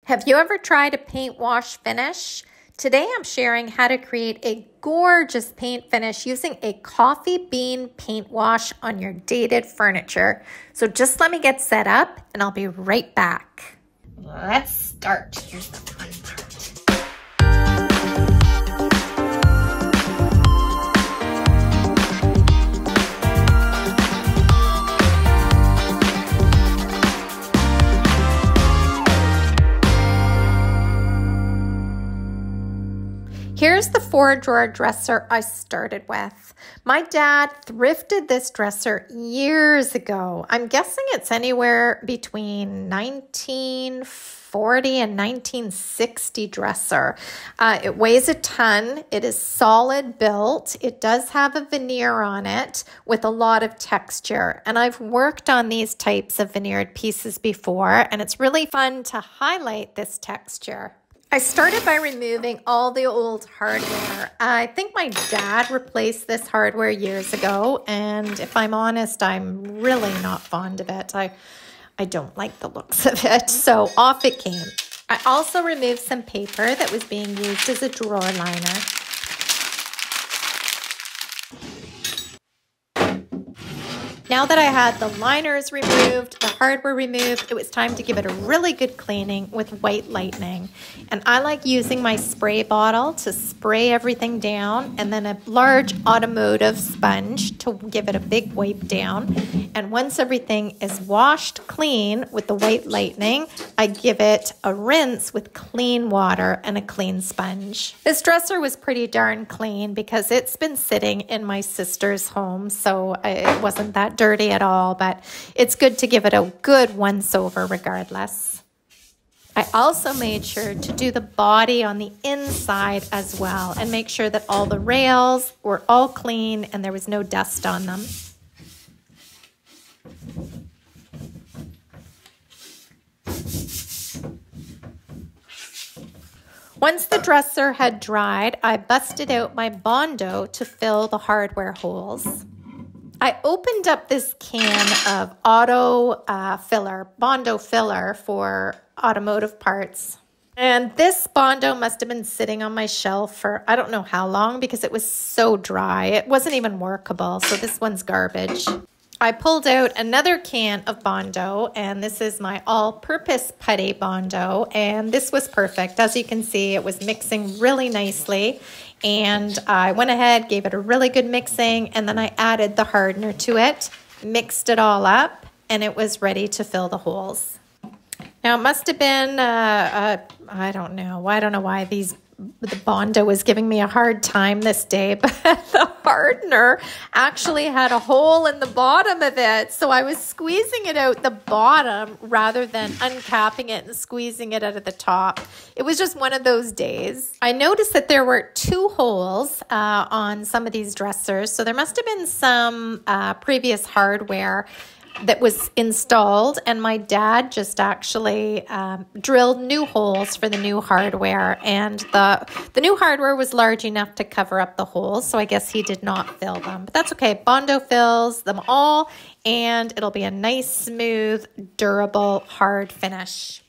Have you ever tried a paint wash finish? Today I'm sharing how to create a gorgeous paint finish using a coffee bean paint wash on your dated furniture. So just let me get set up and I'll be right back. Let's start. Here's the fun part. Here's the 4-drawer dresser I started with. My dad thrifted this dresser years ago. I'm guessing it's anywhere between 1940 and 1960 dresser. It weighs a ton. It is solid built. It does have a veneer on it with a lot of texture. And I've worked on these types of veneered pieces before, and it's really fun to highlight this texture. I started by removing all the old hardware. I think my dad replaced this hardware years ago, and if I'm honest, I'm really not fond of it. I don't like the looks of it, so off it came. I also removed some paper that was being used as a drawer liner. Now that I had the liners removed, the hardware removed, it was time to give it a really good cleaning with white lightning. And I like using my spray bottle to spray everything down, and then a large automotive sponge to give it a big wipe down. And once everything is washed clean with the white lightning, I give it a rinse with clean water and a clean sponge. This dresser was pretty darn clean because it's been sitting in my sister's home, so it wasn't that dirty at all, but it's good to give it a good once over regardless. I also made sure to do the body on the inside as well and make sure that all the rails were all clean and there was no dust on them. Once the dresser had dried, I busted out my Bondo to fill the hardware holes. I opened up this can of Bondo filler for automotive parts. And this Bondo must have been sitting on my shelf for I don't know how long because it was so dry. It wasn't even workable, so this one's garbage. I pulled out another can of Bondo, and this is my all-purpose putty Bondo, and this was perfect. As you can see, it was mixing really nicely, and I went ahead, gave it a really good mixing, and then I added the hardener to it, mixed it all up, and it was ready to fill the holes. Now, it must have been, I don't know why the Bondo was giving me a hard time this day, but the hardener actually had a hole in the bottom of it. So I was squeezing it out the bottom rather than uncapping it and squeezing it out of the top. It was just one of those days. I noticed that there were 2 holes on some of these dressers. So there must have been some previous hardware that was installed, and my dad just actually drilled new holes for the new hardware, and the new hardware was large enough to cover up the holes, so I guess he did not fill them. But that's okay. Bondo fills them all, and it'll be a nice, smooth, durable, hard finish.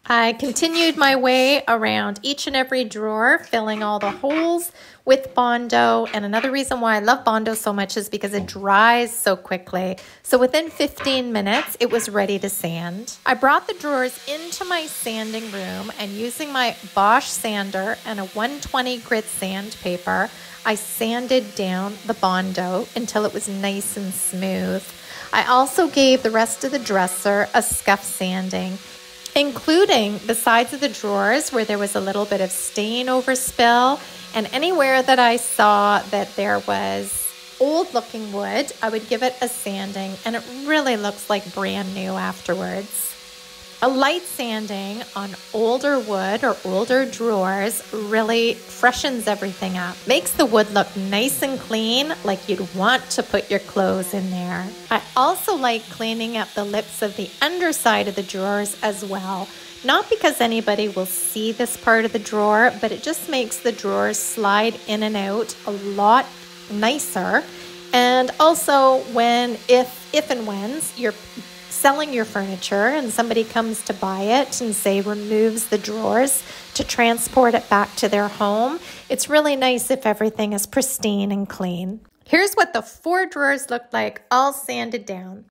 I continued my way around each and every drawer, filling all the holes with Bondo. And another reason why I love Bondo so much is because it dries so quickly. So within 15 minutes, it was ready to sand. I brought the drawers into my sanding room, and using my Bosch Sander and a 120 grit sandpaper, I sanded down the Bondo until it was nice and smooth. I also gave the rest of the dresser a scuff sanding, including the sides of the drawers where there was a little bit of stain overspill, and anywhere that I saw that there was old looking wood, I would give it a sanding, and it really looks like brand new afterwards. A light sanding on older wood or older drawers really freshens everything up, makes the wood look nice and clean, like you'd want to put your clothes in there. I also like cleaning up the lips of the underside of the drawers as well. Not because anybody will see this part of the drawer, but it just makes the drawers slide in and out a lot nicer. And also if and when you're selling your furniture and somebody comes to buy it and say removes the drawers to transport it back to their home, it's really nice if everything is pristine and clean. Here's what the 4 drawers look like, all sanded down.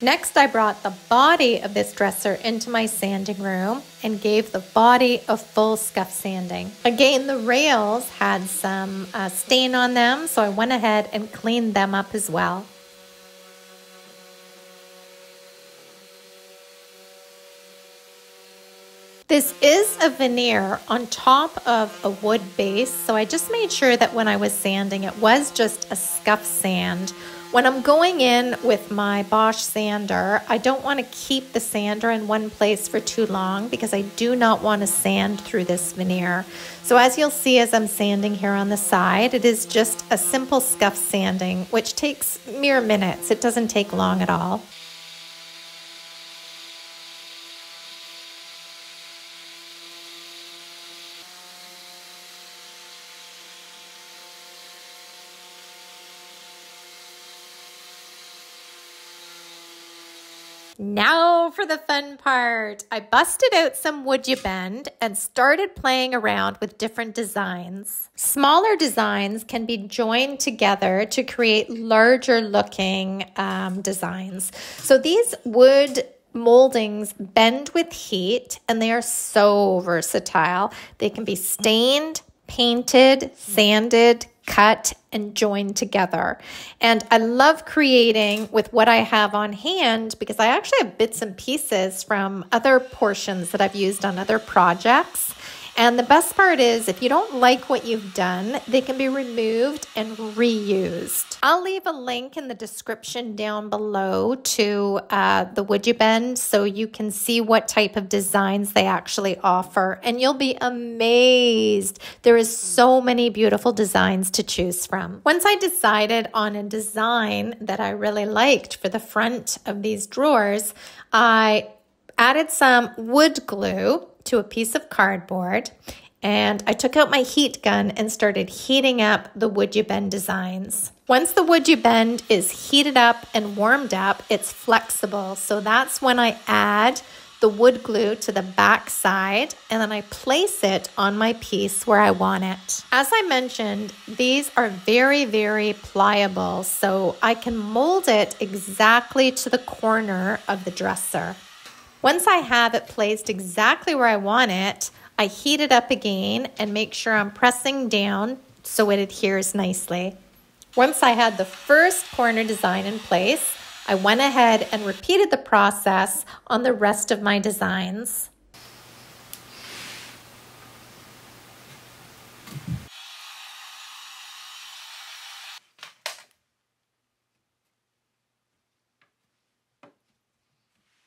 Next, I brought the body of this dresser into my sanding room and gave the body a full scuff sanding. Again, the rails had some stain on them, so I went ahead and cleaned them up as well. This is a veneer on top of a wood base, so I just made sure that when I was sanding, it was just a scuff sand. When I'm going in with my Bosch Sander, I don't want to keep the sander in one place for too long because I do not want to sand through this veneer. So as you'll see as I'm sanding here on the side, it is just a simple scuff sanding, which takes mere minutes. It doesn't take long at all. Now for the fun part. I busted out some WoodUBend and started playing around with different designs. Smaller designs can be joined together to create larger looking designs. So these wood moldings bend with heat and they are so versatile. They can be stained, painted, sanded, cut, and joined together. And I love creating with what I have on hand because I actually have bits and pieces from other portions that I've used on other projects. And the best part is if you don't like what you've done, they can be removed and reused. I'll leave a link in the description down below to the WoodUBend so you can see what type of designs they actually offer. And you'll be amazed. There is so many beautiful designs to choose from. Once I decided on a design that I really liked for the front of these drawers, I added some wood glue to a piece of cardboard, and I took out my heat gun and started heating up the WoodUBend designs. Once the WoodUBend is heated up and warmed up, it's flexible. So that's when I add the wood glue to the back side and then I place it on my piece where I want it. As I mentioned, these are very, very pliable, so I can mold it exactly to the corner of the dresser. Once I have it placed exactly where I want it, I heat it up again and make sure I'm pressing down so it adheres nicely. Once I had the first corner design in place, I went ahead and repeated the process on the rest of my designs.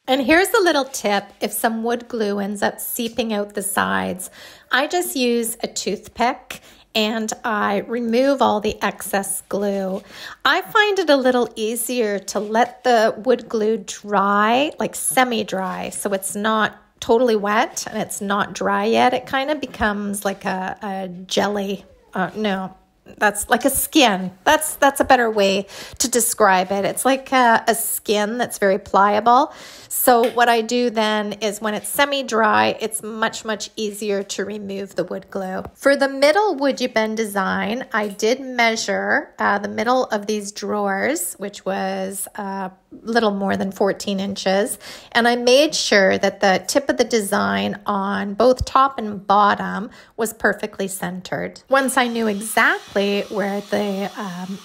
And here's a little tip if some wood glue ends up seeping out the sides. I just use a toothpick and I remove all the excess glue. I find it a little easier to let the wood glue dry, like semi-dry, so it's not totally wet and it's not dry yet. It kind of becomes like a jelly. That's like a skin. That's a better way to describe it. It's like a skin that's very pliable. So what I do then is when it's semi-dry, it's much, much easier to remove the wood glue. For the middle WoodUBend design, I did measure the middle of these drawers, which was a little more than 14 inches. And I made sure that the tip of the design on both top and bottom was perfectly centered. Once I knew exactly where the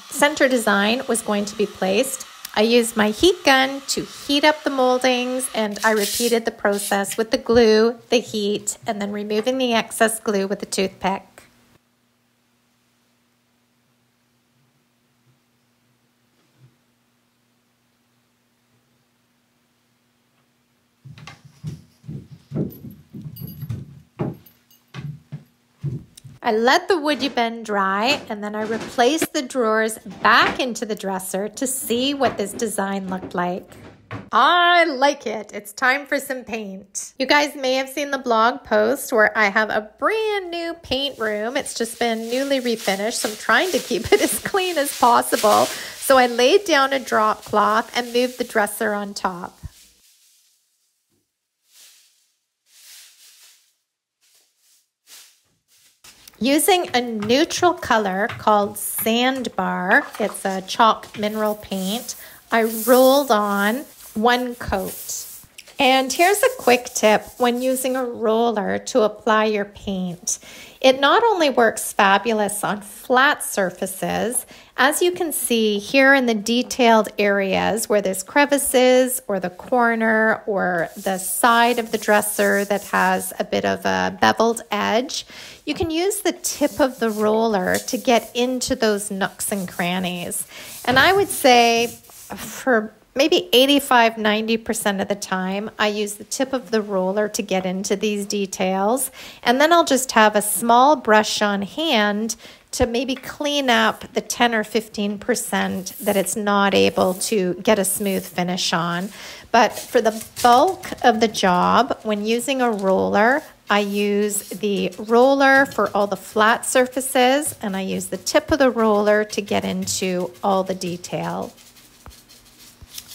center design was going to be placed, I used my heat gun to heat up the moldings, and I repeated the process with the glue, the heat, and then removing the excess glue with a toothpick. I let the WoodUBend dry and then I replaced the drawers back into the dresser to see what this design looked like. I like it. It's time for some paint. You guys may have seen the blog post where I have a brand new paint room. It's just been newly refinished, so I'm trying to keep it as clean as possible. So I laid down a drop cloth and moved the dresser on top. Using a neutral color called Sandbar, it's a chalk mineral paint, I rolled on 1 coat. And here's a quick tip when using a roller to apply your paint. It not only works fabulous on flat surfaces, as you can see here in the detailed areas where there's crevices or the corner or the side of the dresser that has a bit of a beveled edge, you can use the tip of the roller to get into those nooks and crannies. And I would say for maybe 85–90% of the time, I use the tip of the roller to get into these details. And then I'll just have a small brush on hand to maybe clean up the 10 or 15% that it's not able to get a smooth finish on. But for the bulk of the job, when using a roller, I use the roller for all the flat surfaces, and I use the tip of the roller to get into all the detail.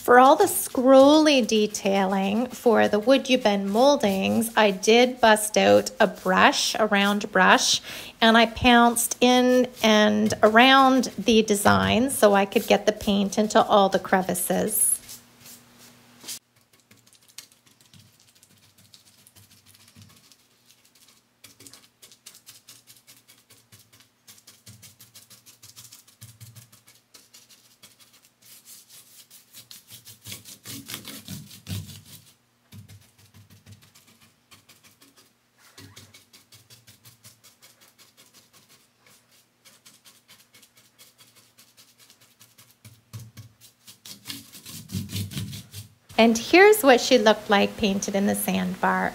For all the scrolly detailing for the WoodUBend moldings, I did bust out a brush, a round brush, and I pounced in and around the design so I could get the paint into all the crevices. And here's what she looked like painted in the sandbar.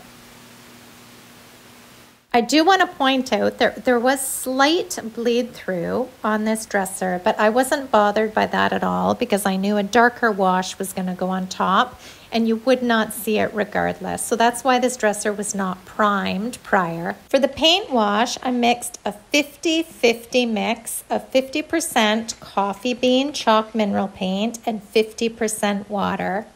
I do want to point out there was slight bleed through on this dresser, but I wasn't bothered by that at all because I knew a darker wash was going to go on top and you would not see it regardless. So that's why this dresser was not primed prior. For the paint wash, I mixed a 50-50 mix of 50% coffee bean chalk mineral paint and 50% water.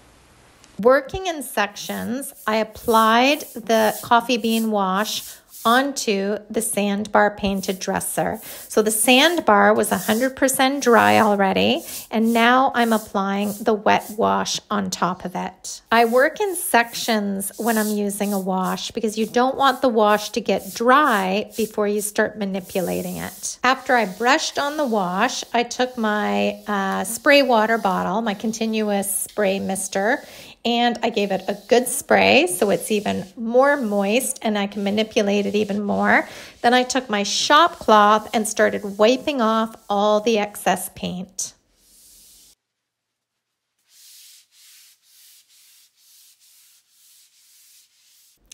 Working in sections, I applied the coffee bean wash onto the sandbar painted dresser. So the sandbar was 100% dry already, and now I'm applying the wet wash on top of it. I work in sections when I'm using a wash because you don't want the wash to get dry before you start manipulating it. After I brushed on the wash, I took my spray water bottle, my continuous spray mister, and I gave it a good spray so it's even more moist and I can manipulate it even more. Then I took my shop cloth and started wiping off all the excess paint.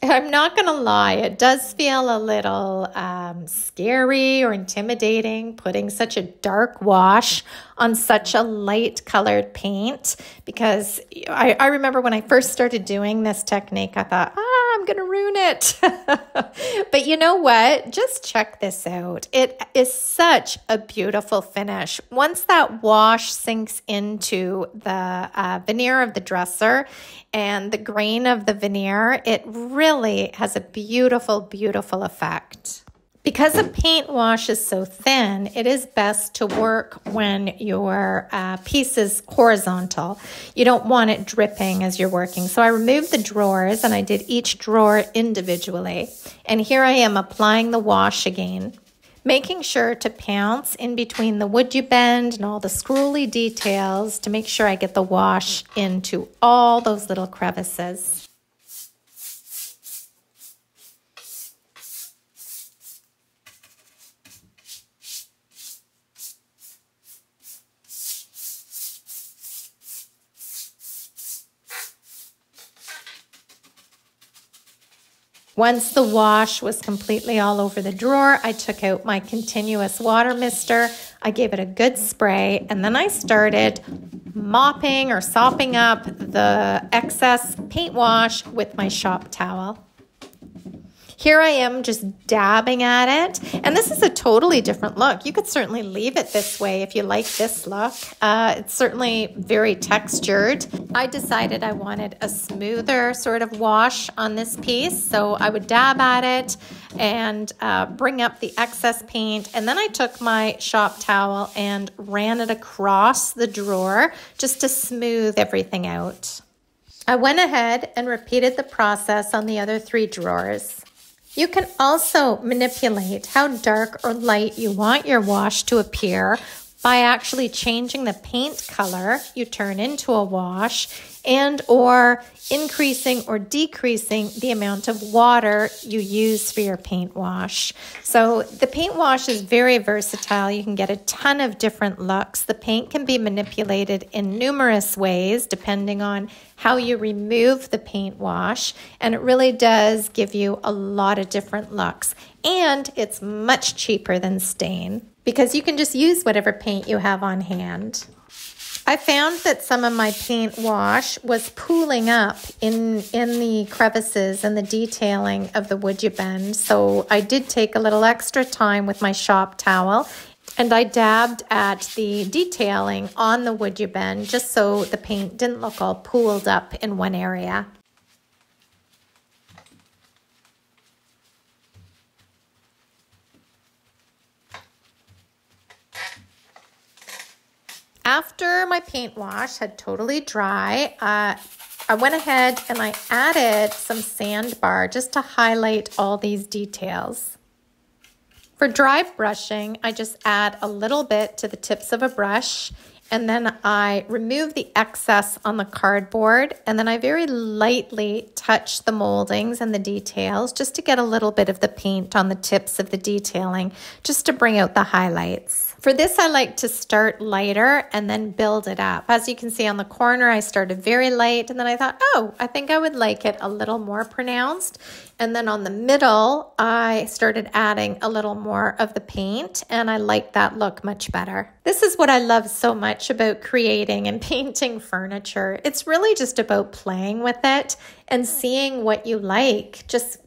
I'm not going to lie, it does feel a little scary or intimidating putting such a dark wash on such a light colored paint because I remember when I first started doing this technique, I thought, I'm going to ruin it. But you know what? Just check this out. It is such a beautiful finish. Once that wash sinks into the veneer of the dresser and the grain of the veneer, it really has a beautiful, beautiful effect. Because a paint wash is so thin, it is best to work when your piece is horizontal. You don't want it dripping as you're working. So I removed the drawers and I did each drawer individually. And here I am applying the wash again, making sure to pounce in between the WoodUBend and all the scrolly details to make sure I get the wash into all those little crevices. Once the wash was completely all over the drawer, I took out my continuous water mister. I gave it a good spray, and then I started mopping or sopping up the excess paint wash with my shop towel. Here I am just dabbing at it, and this is a totally different look. You could certainly leave it this way if you like this look. It's certainly very textured. I decided I wanted a smoother sort of wash on this piece, so I would dab at it and bring up the excess paint, and then I took my shop towel and ran it across the drawer just to smooth everything out. I went ahead and repeated the process on the other 3 drawers. You can also manipulate how dark or light you want your wash to appear by actually changing the paint color you turn into a wash and or increasing or decreasing the amount of water you use for your paint wash. So the paint wash is very versatile. You can get a ton of different looks. The paint can be manipulated in numerous ways depending on how you remove the paint wash, and it really does give you a lot of different looks. And it's much cheaper than stain because you can just use whatever paint you have on hand. I found that some of my paint wash was pooling up in the crevices and the detailing of the WoodUBend, so I did take a little extra time with my shop towel and I dabbed at the detailing on the WoodUBend just so the paint didn't look all pooled up in one area. After my paint wash had totally dry, I went ahead and I added some sandbar just to highlight all these details. For dry brushing, I just add a little bit to the tips of a brush, and then I remove the excess on the cardboard, and then I very lightly touch the moldings and the details just to get a little bit of the paint on the tips of the detailing, just to bring out the highlights. For this, I like to start lighter and then build it up. As you can see on the corner, I started very light, and then I thought, oh, I think I would like it a little more pronounced. And then on the middle, I started adding a little more of the paint, and I like that look much better. This is what I love so much about creating and painting furniture. It's really just about playing with it and seeing what you like. Just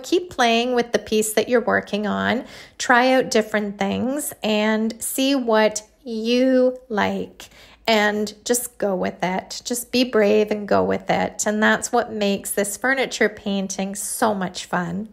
keep playing with the piece that you're working on, try out different things and see what you like and just go with it. Just be brave and go with it. And that's what makes this furniture painting so much fun.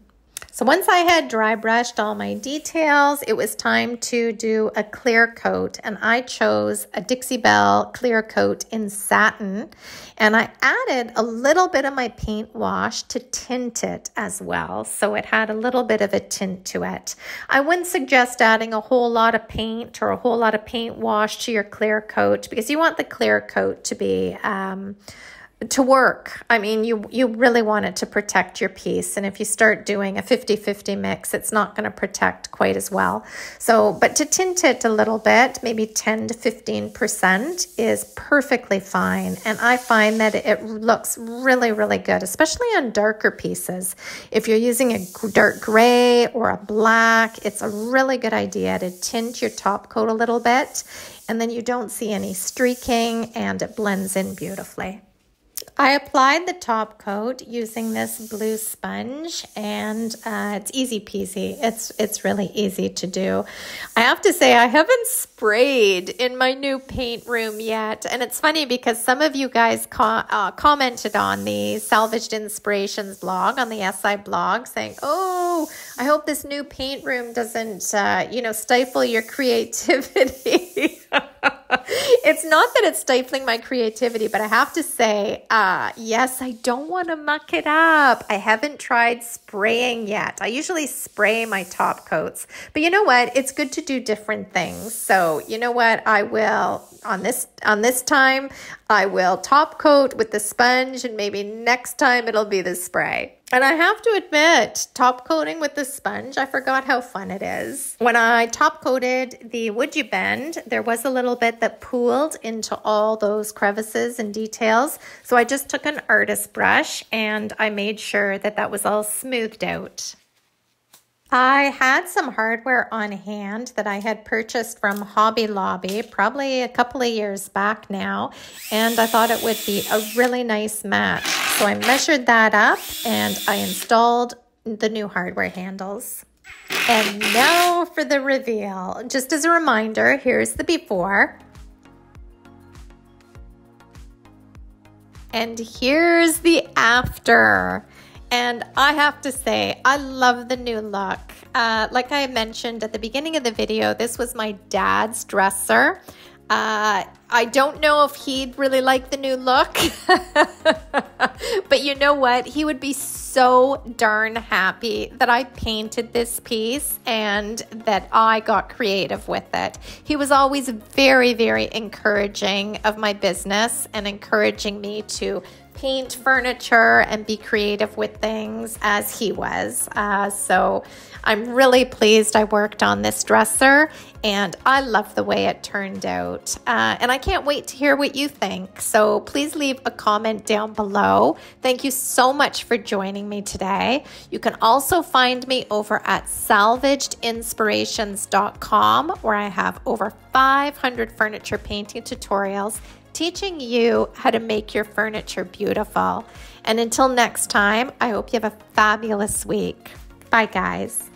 So once I had dry brushed all my details, it was time to do a clear coat, and I chose a Dixie Belle clear coat in satin, and I added a little bit of my paint wash to tint it as well, so it had a little bit of a tint to it. I wouldn't suggest adding a whole lot of paint or a whole lot of paint wash to your clear coat because you want the clear coat to be to work. I mean, you really want it to protect your piece. And if you start doing a 50-50 mix, it's not going to protect quite as well. So, but to tint it a little bit, maybe 10 to 15% is perfectly fine. And I find that it looks really, really good, especially on darker pieces. If you're using a dark gray or a black, it's a really good idea to tint your top coat a little bit. And then you don't see any streaking and it blends in beautifully. I applied the top coat using this blue sponge, and it's easy peasy. It's really easy to do. I have to say I haven't sprayed in my new paint room yet, and it's funny because some of you guys commented on the Salvaged Inspirations blog, on the SI blog, saying, oh, I hope this new paint room doesn't, stifle your creativity. It's not that it's stifling my creativity, but I have to say, yes, I don't want to muck it up. I haven't tried spraying yet. I usually spray my top coats, but you know what? It's good to do different things. So you know what? I will, on this time, I will top coat with the sponge, and maybe next time it'll be the spray. And I have to admit, top coating with the sponge, I forgot how fun it is. When I top coated the WoodUBend, there was a little bit that pooled into all those crevices and details. So I just took an artist brush and I made sure that that was all smoothed out. I had some hardware on hand that I had purchased from Hobby Lobby probably a couple of years back now, and I thought it would be a really nice match. So I measured that up and I installed the new hardware handles. And now for the reveal. Just as a reminder, here's the before. And here's the after. And I have to say, I love the new look. Like I mentioned at the beginning of the video, this was my dad's dresser. I don't know if he'd really like the new look, but you know what? He would be so darn happy that I painted this piece and that I got creative with it. He was always very, very encouraging of my business and encouraging me to paint furniture and be creative with things as he was. So I'm really pleased I worked on this dresser and I love the way it turned out. And I can't wait to hear what you think. So please leave a comment down below. Thank you so much for joining me today. You can also find me over at salvagedinspirations.com, where I have over 500 furniture painting tutorials teaching you how to make your furniture beautiful. And until next time, I hope you have a fabulous week. Bye, guys.